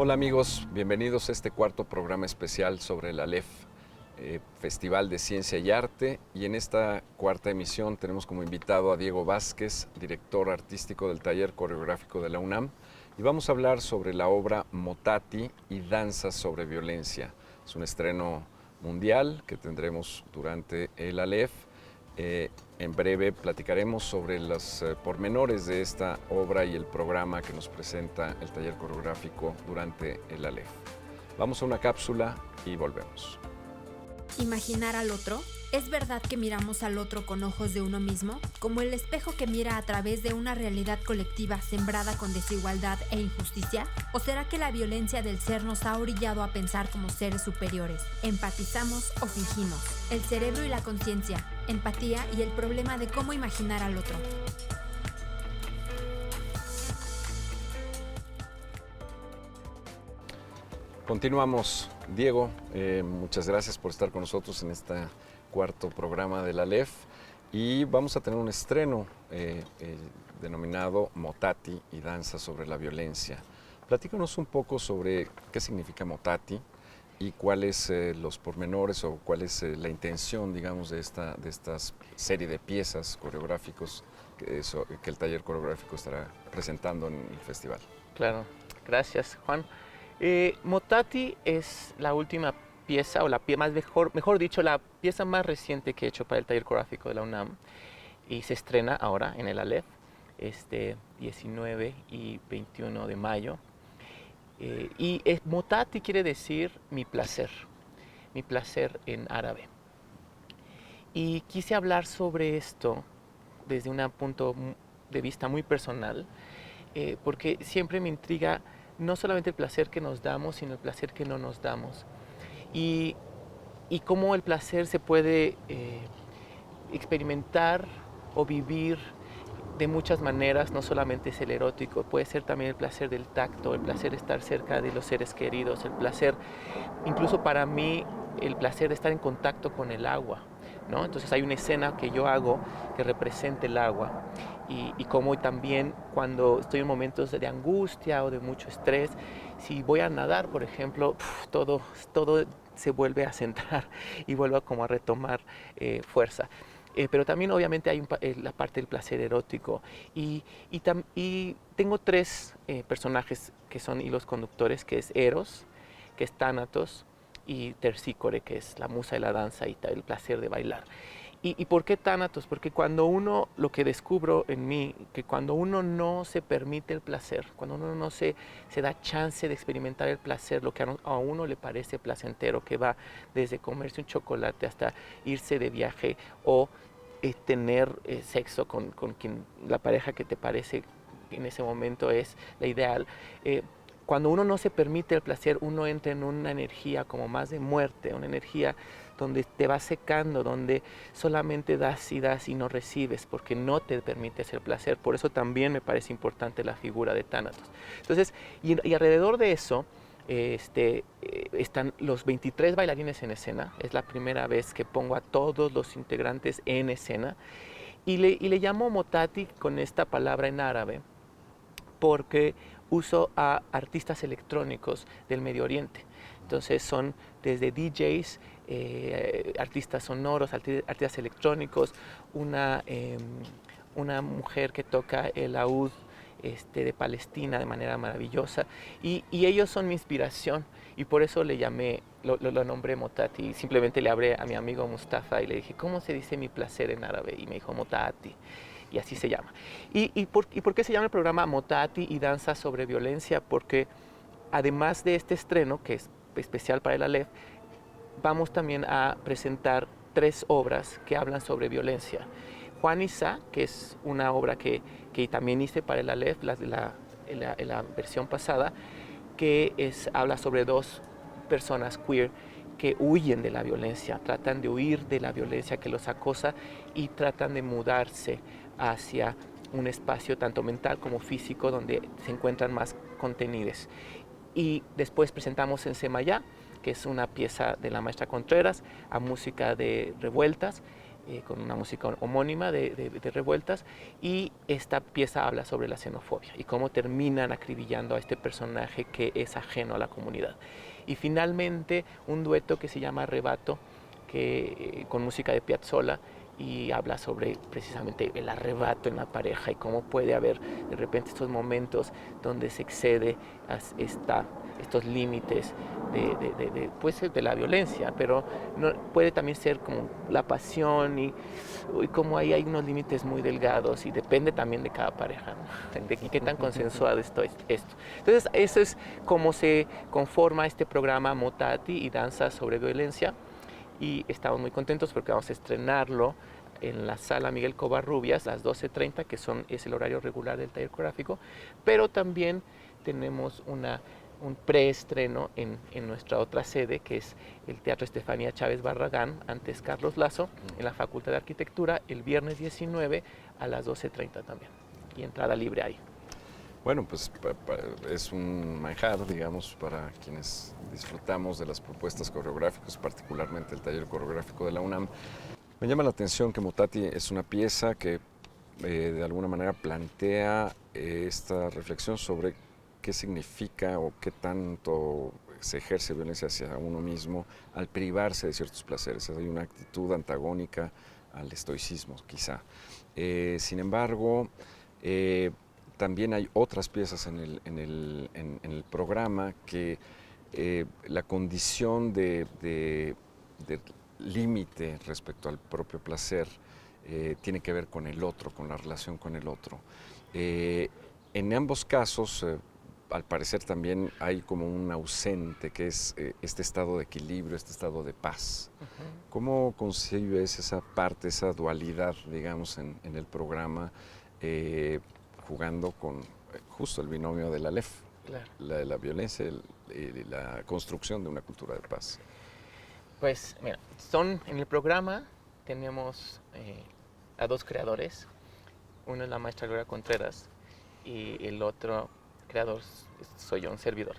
Hola amigos, bienvenidos a este cuarto programa especial sobre el Aleph, Festival de Ciencia y Arte. Y en esta cuarta emisión tenemos como invitado a Diego Vázquez, director artístico del Taller Coreográfico de la UNAM. Y vamos a hablar sobre la obra Motati y Danzas sobre Violencia. Es un estreno mundial que tendremos durante el Aleph. En breve platicaremos sobre los pormenores de esta obra y el programa que nos presenta el taller coreográfico durante el Aleph. Vamos a una cápsula y volvemos. ¿Imaginar al otro? ¿Es verdad que miramos al otro con ojos de uno mismo? ¿Como el espejo que mira a través de una realidad colectiva sembrada con desigualdad e injusticia? ¿O será que la violencia del ser nos ha orillado a pensar como seres superiores? ¿Empatizamos o fingimos? El cerebro y la conciencia, empatía y el problema de cómo imaginar al otro. Continuamos. Diego, muchas gracias por estar con nosotros en este cuarto programa del Aleph. Y vamos a tener un estreno denominado Motati y Danza sobre la Violencia. Platícanos un poco sobre qué significa Motati y cuáles los pormenores o cuál es la intención, digamos, de esta serie de piezas coreográficos que el taller coreográfico estará presentando en el festival. Claro, gracias Juan. Motati es la última pieza, o mejor dicho, la pieza más reciente que he hecho para el taller coreográfico de la UNAM y se estrena ahora en el Aleph, 19 y 21 de mayo. Motati quiere decir mi placer en árabe. Y quise hablar sobre esto desde un punto de vista muy personal, porque siempre me intriga no solamente el placer que nos damos, sino el placer que no nos damos. Y cómo el placer se puede experimentar o vivir de muchas maneras, no solamente es el erótico, puede ser también el placer del tacto, el placer de estar cerca de los seres queridos, el placer, incluso para mí, el placer de estar en contacto con el agua, ¿no? Entonces hay una escena que yo hago que representa el agua y como también cuando estoy en momentos de angustia o de mucho estrés, si voy a nadar, por ejemplo, todo se vuelve a centrar y vuelve como a retomar fuerza. Pero también obviamente hay la parte del placer erótico y tengo tres personajes que son hilos conductores, que es Eros, que es Tánatos, y Terpsícore, que es la musa de la danza y el placer de bailar. ¿Y por qué Tánatos? Porque lo que descubro en mí, que cuando uno no se permite el placer, cuando uno no se da chance de experimentar el placer, lo que a uno le parece placentero, que va desde comerse un chocolate hasta irse de viaje o tener sexo con quien, la pareja que te parece en ese momento es la ideal. Cuando uno no se permite el placer, uno entra en una energía como más de muerte, una energía donde te vas secando, donde solamente das y no recibes, porque no te permites el placer. Por eso también me parece importante la figura de Tánatos. Entonces, y alrededor de eso, están los 23 bailarines en escena. Es la primera vez que pongo a todos los integrantes en escena. Y le llamo Motati con esta palabra en árabe, porque uso a artistas electrónicos del Medio Oriente. Entonces son desde DJs, artistas sonoros, artistas electrónicos, una mujer que toca el oud de Palestina de manera maravillosa, y ellos son mi inspiración, y por eso le llamé, lo nombré Motati. Simplemente le hablé a mi amigo Mustafa y le dije, ¿cómo se dice mi placer en árabe? Y me dijo Motati, y así se llama. ¿Y por qué se llama el programa Motati y Danza sobre Violencia? Porque además de este estreno, que es especial para el Aleph, vamos también a presentar 3 obras que hablan sobre violencia. Juan Isa, que es una obra que también hice para el Aleph, la versión pasada, que habla sobre 2 personas queer que huyen de la violencia, tratan de huir de la violencia que los acosa y tratan de mudarse hacia un espacio tanto mental como físico donde se encuentran más contenidos. Y después presentamos en Semayá, que es una pieza de la maestra Contreras, a música de Revueltas, con una música homónima de Revueltas, y esta pieza habla sobre la xenofobia y cómo terminan acribillando a este personaje que es ajeno a la comunidad. Y finalmente un dueto que se llama Arrebato, con música de Piazzolla, y habla sobre precisamente el arrebato en la pareja y cómo puede haber de repente estos momentos donde se excede estos límites de la violencia, pero no, puede también ser como la pasión y como ahí hay unos límites muy delgados y depende también de cada pareja, ¿no? De qué tan consensuado esto. Entonces eso es como se conforma este programa Motati y Danza sobre Violencia, y estamos muy contentos porque vamos a estrenarlo en la sala Miguel Covarrubias a las 12:30, que es el horario regular del taller coreográfico, pero también tenemos un preestreno en nuestra otra sede, que es el Teatro Estefanía Chávez Barragán, antes Carlos Lazo, en la Facultad de Arquitectura, el viernes 19 a las 12:30 también, y entrada libre ahí. Bueno, pues es un manjar, digamos, para quienes disfrutamos de las propuestas coreográficas, particularmente el taller coreográfico de la UNAM. Me llama la atención que Motati es una pieza que de alguna manera plantea esta reflexión sobre qué significa o qué tanto se ejerce violencia hacia uno mismo al privarse de ciertos placeres. Hay una actitud antagónica al estoicismo, quizá. Sin embargo, también hay otras piezas en el programa que la condición de límite respecto al propio placer tiene que ver con el otro, con la relación con el otro. En ambos casos, al parecer también hay como un ausente, que es este estado de equilibrio, este estado de paz. Uh-huh. ¿Cómo concibes esa parte, esa dualidad, digamos, en el programa, jugando con justo el binomio de la Aleph, claro, la violencia y la construcción de una cultura de paz? Pues mira, en el programa tenemos a dos creadores. Uno es la maestra Gloria Contreras y el otro creador soy yo, un servidor.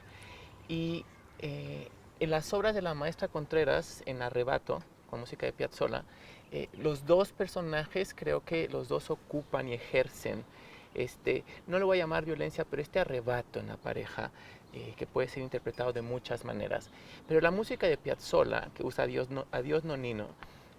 Y en las obras de la maestra Contreras, en Arrebato, con música de Piazzolla, los dos personajes creo que los dos ocupan y ejercen no lo voy a llamar violencia, pero este arrebato en la pareja, que puede ser interpretado de muchas maneras. Pero la música de Piazzolla, que usa Adiós Nonino,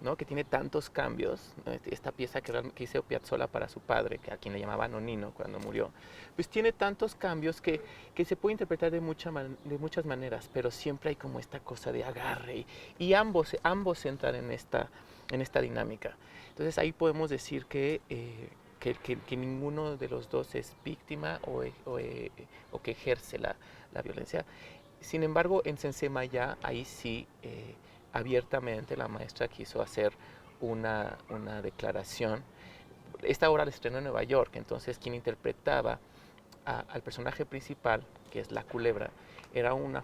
¿no? Que tiene tantos cambios, ¿no? Esta pieza que hizo Piazzolla para su padre, a quien le llamaba Nonino cuando murió, pues tiene tantos cambios que se puede interpretar de muchas maneras, pero siempre hay como esta cosa de agarre, y ambos entran en esta dinámica. Entonces ahí podemos decir que ninguno de los dos es víctima o que ejerce la violencia. Sin embargo, en Sensema-ya, ahí sí, abiertamente la maestra quiso hacer una declaración. Esta obra la estrenó en Nueva York, entonces quien interpretaba al personaje principal, que es la culebra, era un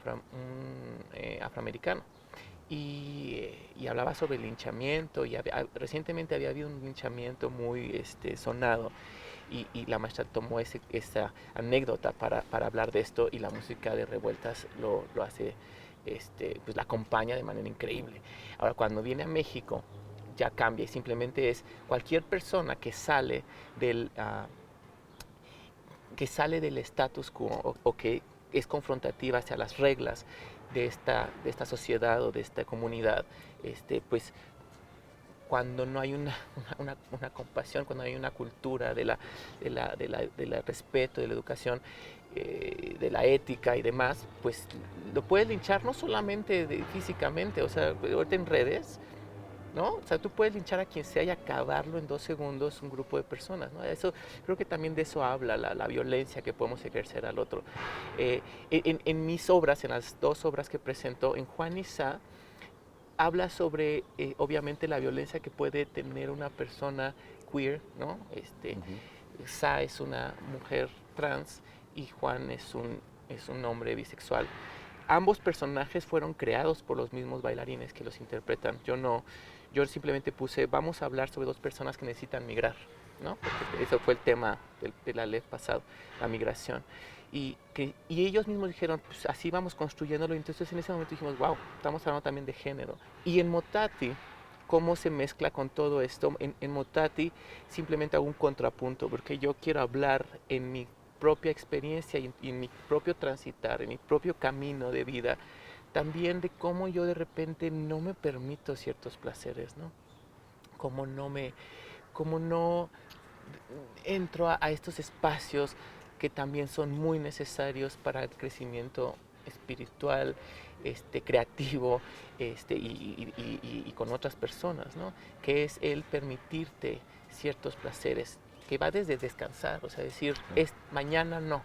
afroamericano. Y hablaba sobre el linchamiento, y recientemente había habido un linchamiento muy sonado, y la maestra tomó esa anécdota para hablar de esto, y la música de Revueltas lo hace, pues la acompaña de manera increíble. Ahora, cuando viene a México, ya cambia, y simplemente es cualquier persona que sale del status quo o que es confrontativa hacia las reglas de esta sociedad o de esta comunidad, pues cuando no hay una compasión, cuando no hay una cultura del respeto, de la educación, de la ética y demás, pues lo puedes linchar no solamente físicamente, o sea, ahorita en redes, ¿no? O sea, tú puedes linchar a quien sea y acabarlo en 2 segundos un grupo de personas, ¿no? Eso, creo que también de eso habla la violencia que podemos ejercer al otro. En mis obras, en las 2 obras que presento, en Juan y Sa, habla sobre, obviamente, la violencia que puede tener una persona queer, ¿no? Uh-huh. Sa es una mujer trans y Juan es un hombre bisexual. Ambos personajes fueron creados por los mismos bailarines que los interpretan. Yo simplemente puse, vamos a hablar sobre 2 personas que necesitan migrar, ¿no? Porque eso fue el tema del Aleph pasado, la migración. Y ellos mismos dijeron, pues así vamos construyéndolo. Entonces en ese momento dijimos, wow, estamos hablando también de género. Y en Motati cómo se mezcla con todo esto. En Motati simplemente hago un contrapunto, porque yo quiero hablar en mi propia experiencia y en mi propio transitar, en mi propio camino de vida, también de cómo yo de repente no me permito ciertos placeres, ¿no? Cómo no entro a estos espacios que también son muy necesarios para el crecimiento espiritual, creativo, y con otras personas, ¿no? Que es el permitirte ciertos placeres, que va desde descansar, o sea, decir, mañana no,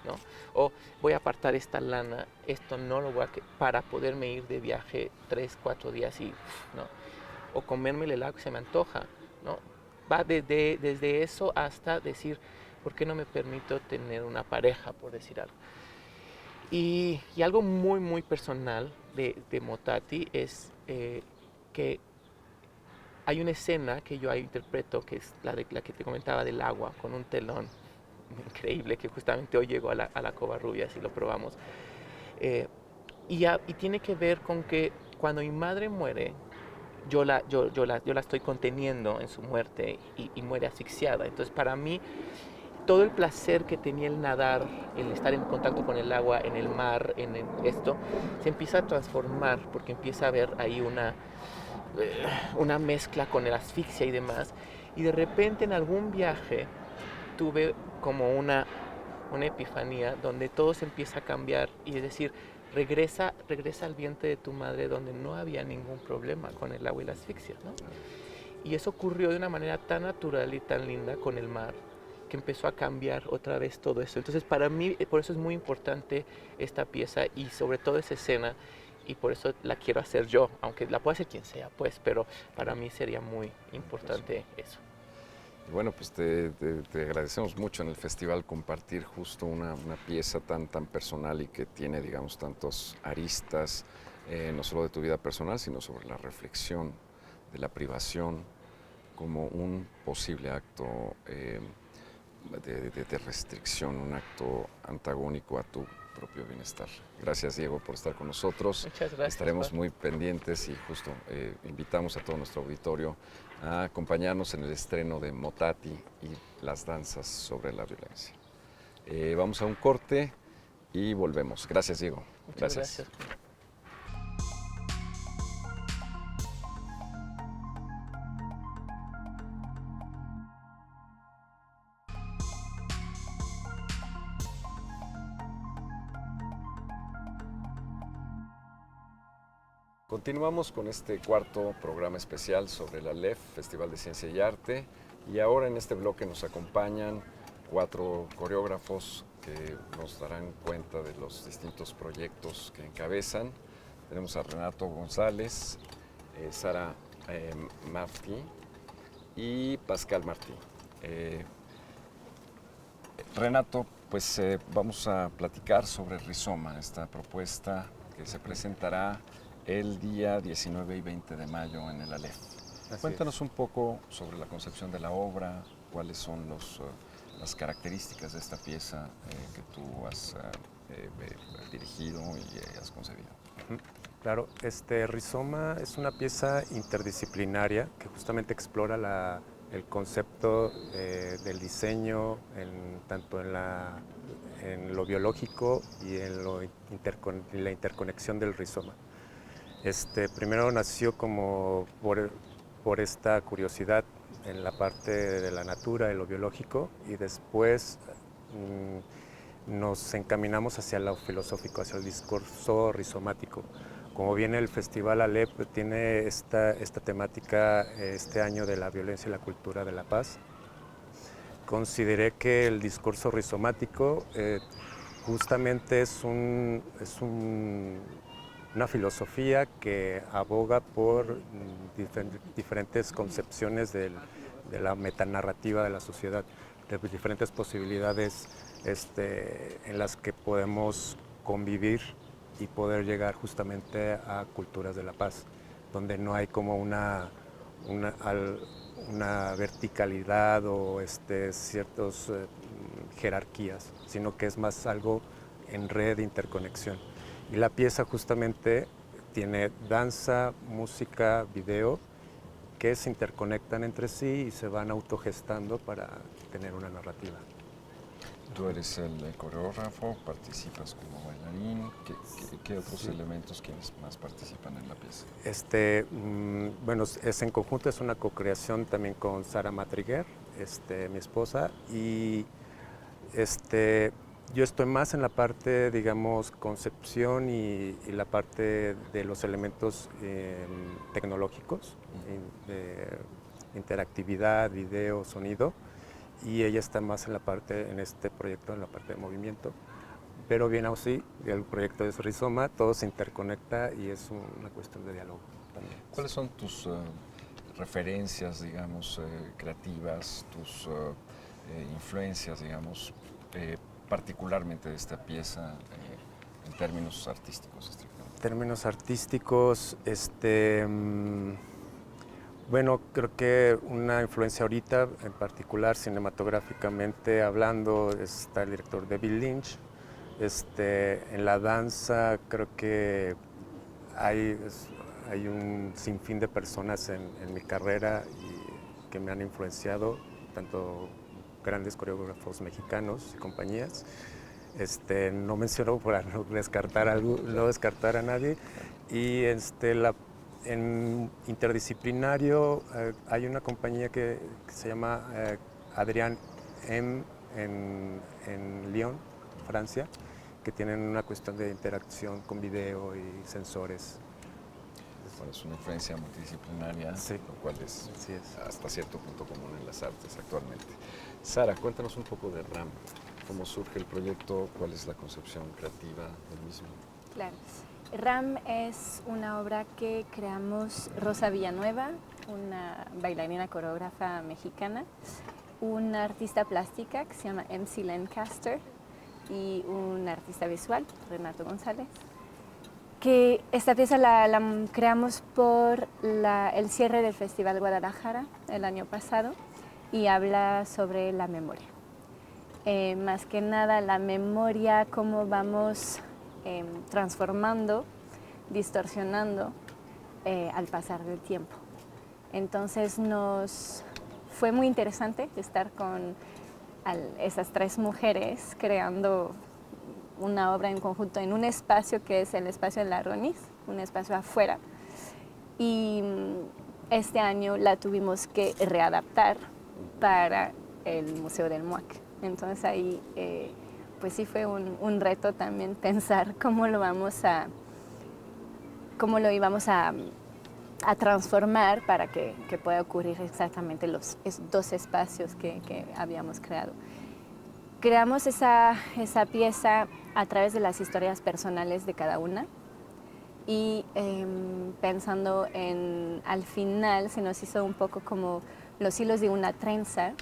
¿no? O voy a apartar esta lana, esto no lo voy a para poderme ir de viaje 3, 4 días y, ¿no? O comerme el helado que se me antoja, ¿no? Va desde eso hasta decir, ¿por qué no me permito tener una pareja, por decir algo? Y algo muy, muy personal de Motati es que hay una escena que yo ahí interpreto, que es la que te comentaba del agua, con un telón increíble, que justamente hoy llegó a la Covarrubias y lo probamos. Y tiene que ver con que cuando mi madre muere, yo la estoy conteniendo en su muerte y muere asfixiada. Entonces, para mí, todo el placer que tenía el nadar, el estar en contacto con el agua, en el mar, esto, se empieza a transformar porque empieza a haber ahí una mezcla con el asfixia y demás. Y de repente en algún viaje tuve como una epifanía donde todo se empieza a cambiar y es decir, regresa al vientre de tu madre donde no había ningún problema con el agua y la asfixia, ¿no? Y eso ocurrió de una manera tan natural y tan linda con el mar, que empezó a cambiar otra vez todo eso. Entonces, para mí, por eso es muy importante esta pieza y sobre todo esa escena, y por eso la quiero hacer yo, aunque la pueda hacer quien sea, pues, pero para mí sería muy importante eso. Y bueno, pues te agradecemos mucho en el festival compartir justo una pieza tan personal y que tiene, digamos, tantos aristas, no solo de tu vida personal, sino sobre la reflexión de la privación como un posible acto de restricción, un acto antagónico a tu propio bienestar. Gracias, Diego, por estar con nosotros. Muchas gracias. Estaremos muy pendientes y justo invitamos a todo nuestro auditorio a acompañarnos en el estreno de Motati y las danzas sobre la violencia. Vamos a un corte y volvemos. Gracias, Diego. Muchas gracias. Continuamos con este cuarto programa especial sobre la LEF, Festival de Ciencia y Arte, y ahora en este bloque nos acompañan 4 coreógrafos que nos darán cuenta de los distintos proyectos que encabezan. Tenemos a Renato González, Sara Mafti y Pascal Martí. Renato, pues vamos a platicar sobre Rizoma, esta propuesta que se presentará el día 19 y 20 de mayo en el ALEF. Cuéntanos un poco sobre la concepción de la obra, cuáles son las características de esta pieza que tú has dirigido y has concebido. Claro, Rizoma es una pieza interdisciplinaria que justamente explora el concepto del diseño tanto en lo biológico y en la interconexión del rizoma. Primero nació como por esta curiosidad en la parte de la natura, de lo biológico, y después nos encaminamos hacia lo filosófico, hacia el discurso rizomático. Como viene el Festival ALEP, tiene esta temática este año de la violencia y la cultura de la paz. Consideré que el discurso rizomático justamente es una filosofía que aboga por diferentes concepciones de la metanarrativa de la sociedad, de diferentes posibilidades en las que podemos convivir y poder llegar justamente a culturas de la paz, donde no hay como una verticalidad o ciertas jerarquías, sino que es más algo en red de interconexión. Y la pieza justamente tiene danza, música, video que se interconectan entre sí y se van autogestando para tener una narrativa. Tú eres el coreógrafo, participas como bailarín. ¿Qué otros elementos, quiénes más participan en la pieza? Bueno, es en conjunto, es una co-creación también con Sara Matriguer, mi esposa, y yo estoy más en la parte, digamos, concepción y la parte de los elementos tecnológicos, de interactividad, video, sonido, y ella está más en la parte, en este proyecto, en la parte de movimiento. Pero bien así, el proyecto es Rizoma, todo se interconecta y es una cuestión de diálogo también. ¿Cuáles son tus referencias, digamos, creativas, tus influencias, digamos, particularmente de esta pieza en términos artísticos? En términos artísticos, bueno, creo que una influencia ahorita, en particular cinematográficamente hablando, está el director David Lynch. En la danza creo que hay un sinfín de personas en mi carrera que me han influenciado, tanto grandes coreógrafos mexicanos y compañías. No menciono para no descartar a nadie. Y en interdisciplinario hay una compañía que se llama Adrián M en Lyon, Francia, que tienen una cuestión de interacción con video y sensores. Bueno, es una influencia multidisciplinaria, sí, lo cual es hasta cierto punto común en las artes actualmente. Sara, cuéntanos un poco de RAM. ¿Cómo surge el proyecto? ¿Cuál es la concepción creativa del mismo? Claro. RAM es una obra que creamos Rosa Villanueva, una bailarina coreógrafa mexicana, una artista plástica que se llama MC Lancaster y un artista visual, Renato González. Que esta pieza la creamos por el cierre del Festival Guadalajara el año pasado y habla sobre la memoria. Más que nada la memoria, cómo vamos transformando, distorsionando al pasar del tiempo. Entonces nos fue muy interesante estar con esas tres mujeres creando una obra en conjunto en un espacio que es el espacio de la Ronis, un espacio afuera. Y este año la tuvimos que readaptar para el Museo del MUAC. Entonces ahí pues sí fue un reto también pensar cómo lo íbamos a transformar para que pueda ocurrir exactamente los dos espacios que habíamos creado. Creamos esa pieza a través de las historias personales de cada una y pensando al final se nos hizo un poco como los hilos de una trenza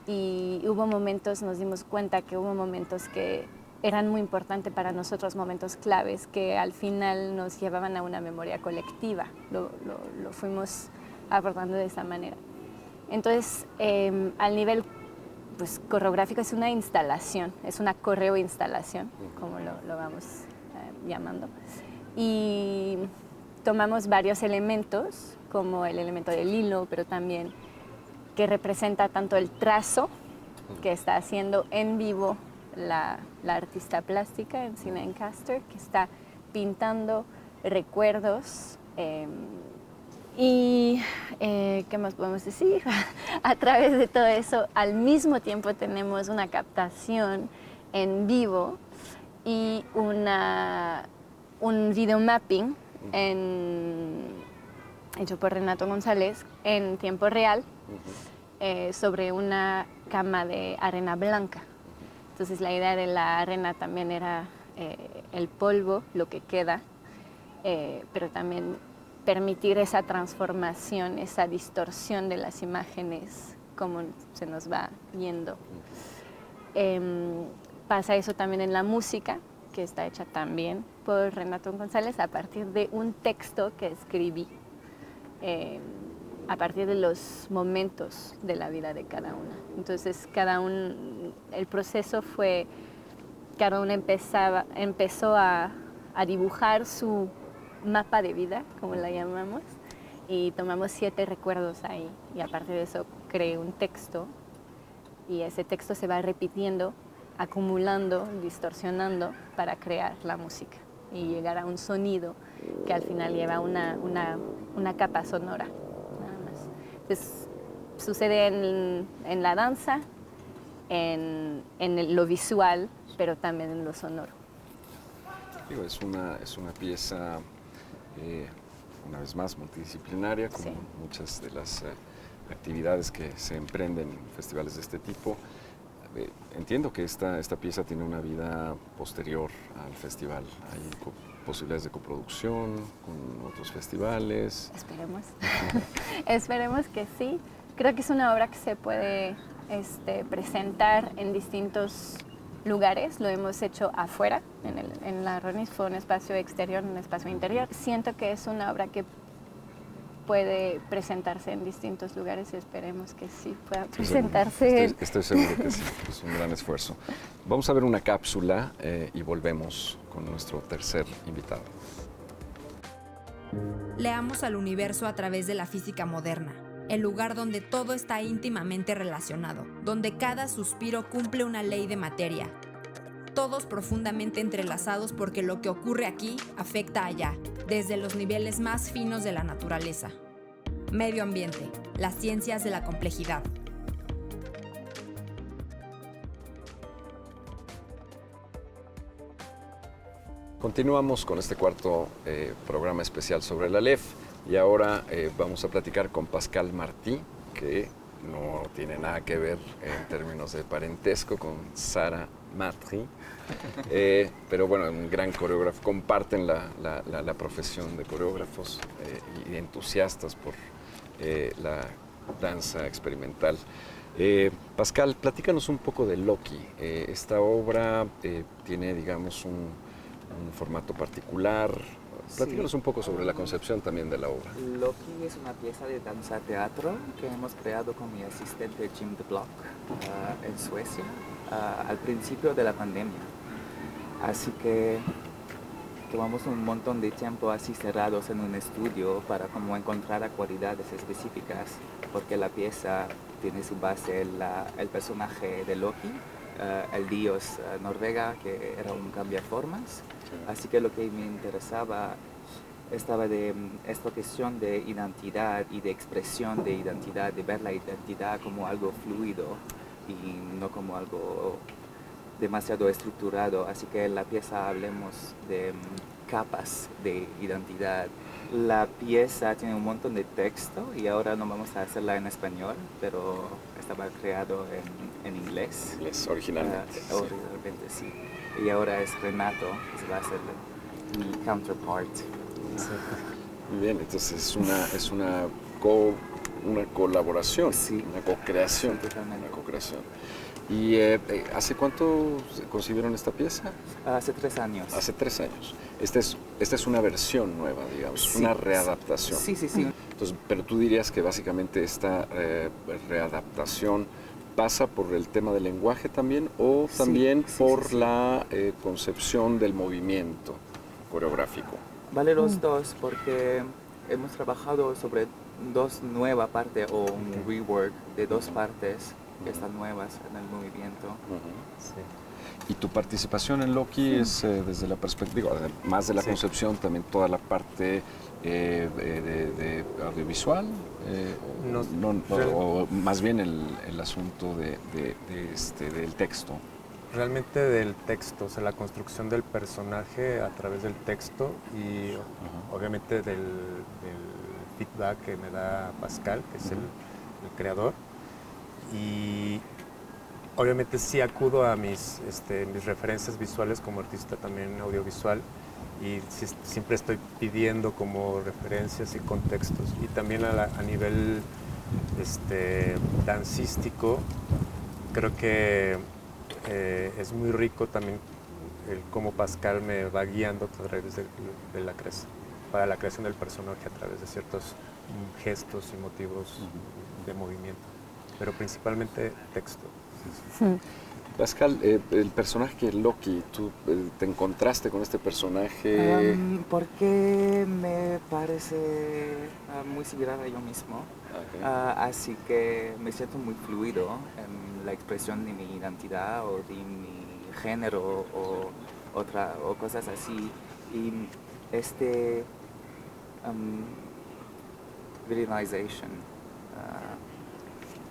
y nos dimos cuenta que hubo momentos que eran muy importantes para nosotros, momentos claves que al final nos llevaban a una memoria colectiva, lo fuimos abordando de esa manera. Entonces, al nivel pues, coreográfico es una instalación, es una coreo-instalación, como lo vamos llamando. Y tomamos varios elementos, como el elemento del hilo, pero también que representa tanto el trazo que está haciendo en vivo la artista plástica en Lancaster, que está pintando recuerdos. ¿Qué más podemos decir? A través de todo eso, al mismo tiempo tenemos una captación en vivo y un video mapping hecho por Renato González en tiempo real sobre una cama de arena blanca. Entonces la idea de la arena también era el polvo, lo que queda, pero también permitir esa transformación, esa distorsión de las imágenes, como se nos va yendo. Pasa eso también en la música, que está hecha también por Renato González a partir de un texto que escribí, a partir de los momentos de la vida de cada una. Entonces, el proceso fue, cada una empezó a dibujar su mapa de vida, como la llamamos, y tomamos 7 recuerdos ahí y aparte de eso creé un texto y ese texto se va repitiendo, acumulando, distorsionando para crear la música y llegar a un sonido que al final lleva una capa sonora, nada más. Entonces, sucede en la danza, en lo visual, pero también en lo sonoro. Digo, es una pieza, una vez más, multidisciplinaria, como Sí. muchas de las actividades que se emprenden en festivales de este tipo. Entiendo que esta pieza tiene una vida posterior al festival. Hay posibilidades de coproducción con otros festivales. Esperemos. Esperemos que sí. Creo que es una obra que se puede presentar en distintos lugares. Lo hemos hecho afuera, en la Ronis fue un espacio exterior, un espacio interior. Siento que es una obra que puede presentarse en distintos lugares y esperemos que sí pueda presentarse. Estoy seguro que sí, es un gran esfuerzo. Vamos a ver una cápsula y volvemos con nuestro tercer invitado. Leamos al universo a través de la física moderna, el lugar donde todo está íntimamente relacionado, donde cada suspiro cumple una ley de materia. Todos profundamente entrelazados porque lo que ocurre aquí afecta allá, desde los niveles más finos de la naturaleza. Medio ambiente, las ciencias de la complejidad. Continuamos con este cuarto programa especial sobre la LEF y ahora vamos a platicar con Pascal Martí, que no tiene nada que ver en términos de parentesco con Sara Martí, pero bueno, un gran coreógrafo. Comparten la profesión de coreógrafos y entusiastas por la danza experimental. Pascal, platícanos un poco de Loki. Esta obra tiene, digamos, un formato particular. Platícanos un poco sobre la concepción también de la obra. Loki es una pieza de danza-teatro que hemos creado con mi asistente Jim de Block en Suecia al principio de la pandemia. Así que tomamos un montón de tiempo así cerrados en un estudio para como encontrar cualidades específicas, porque la pieza tiene su base el personaje de Loki, el dios noruega que era un cambiaformas. Así que lo que me interesaba estaba de esta cuestión de identidad y de expresión de identidad, de ver la identidad como algo fluido y no como algo demasiado estructurado. Así que en la pieza hablemos de capas de identidad. La pieza tiene un montón de texto y ahora no vamos a hacerla en español, pero estaba creado en inglés. Inglés, originalmente. Originalmente, sí. Y ahora es Renato, que va a ser mi counterpart. Muy bien, entonces es una colaboración, Sí. una co-creación. Sí, totalmente. Una co-creación. ¿Y hace cuánto concibieron esta pieza? Hace 3 años. Hace 3 años. Esta es una versión nueva, digamos, Sí. una readaptación. Sí. Entonces, pero tú dirías que básicamente esta readaptación pasa por el tema del lenguaje también o Sí, también sí, por sí. la concepción del movimiento coreográfico. Vale los dos porque hemos trabajado sobre 2 nuevas partes o un rework de 2 partes que están nuevas en el movimiento. Y tu participación en Loki es desde la perspectiva, además de la concepción, también toda la parte de audiovisual, o más bien el asunto del texto. Realmente del texto, o sea, la construcción del personaje a través del texto y obviamente del feedback que me da Pascal, que es el creador. Y obviamente sí acudo a mis referencias visuales como artista también audiovisual y siempre estoy pidiendo como referencias y contextos. Y también a nivel dancístico, creo que es muy rico también el cómo Pascal me va guiando a través de la creación, para la creación del personaje a través de ciertos gestos y motivos de movimiento, pero principalmente texto. Pascal, el personaje Loki, ¿tú te encontraste con este personaje? Porque me parece muy similar a yo mismo. Okay. Así que me siento muy fluido en la expresión de mi identidad o de mi género o cosas así. Y este villainization,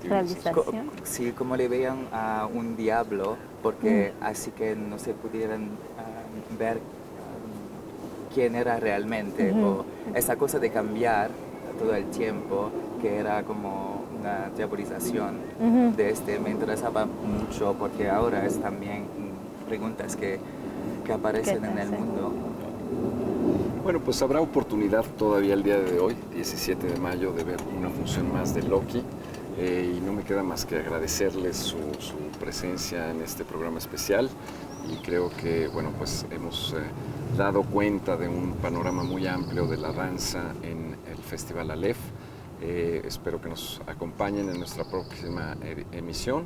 Realización. sí, como le vean a un diablo, porque así que no se pudieran ver quién era realmente, o esa cosa de cambiar todo el tiempo, que era como una diabolización de me interesaba mucho, porque ahora es también preguntas que aparecen en el mundo. Bueno, pues habrá oportunidad todavía el día de hoy, 17 de mayo, de ver una función más de Loki. Y no me queda más que agradecerles su presencia en este programa especial, y creo que bueno, pues hemos dado cuenta de un panorama muy amplio de la danza en el Festival Aleph. Espero que nos acompañen en nuestra próxima emisión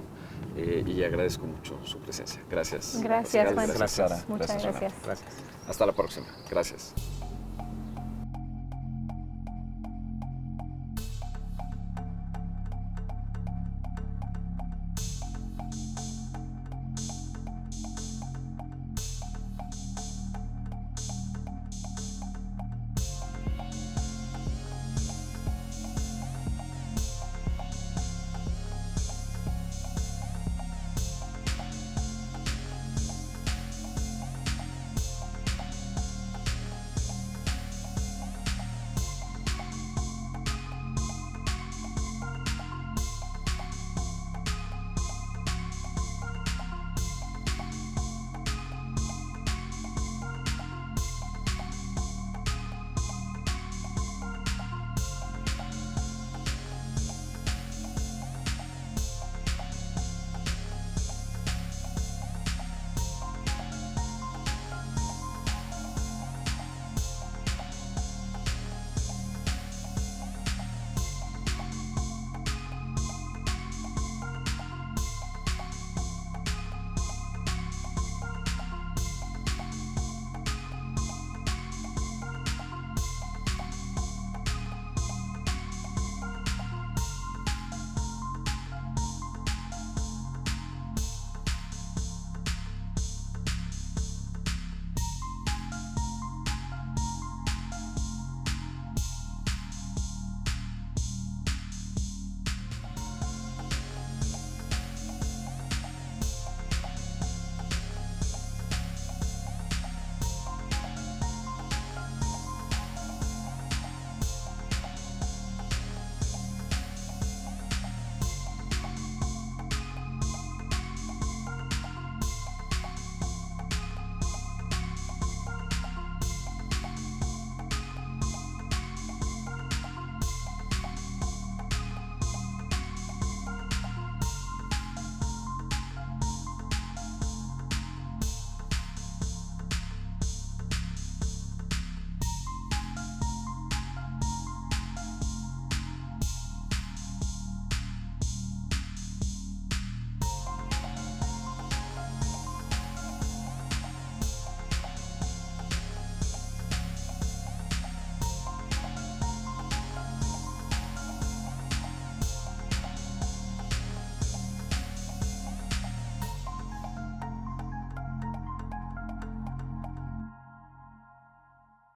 y agradezco mucho su presencia. Gracias. Gracias, Pascal, Juan. gracias, Sara. Muchas gracias. Gracias. Hasta la próxima. Gracias.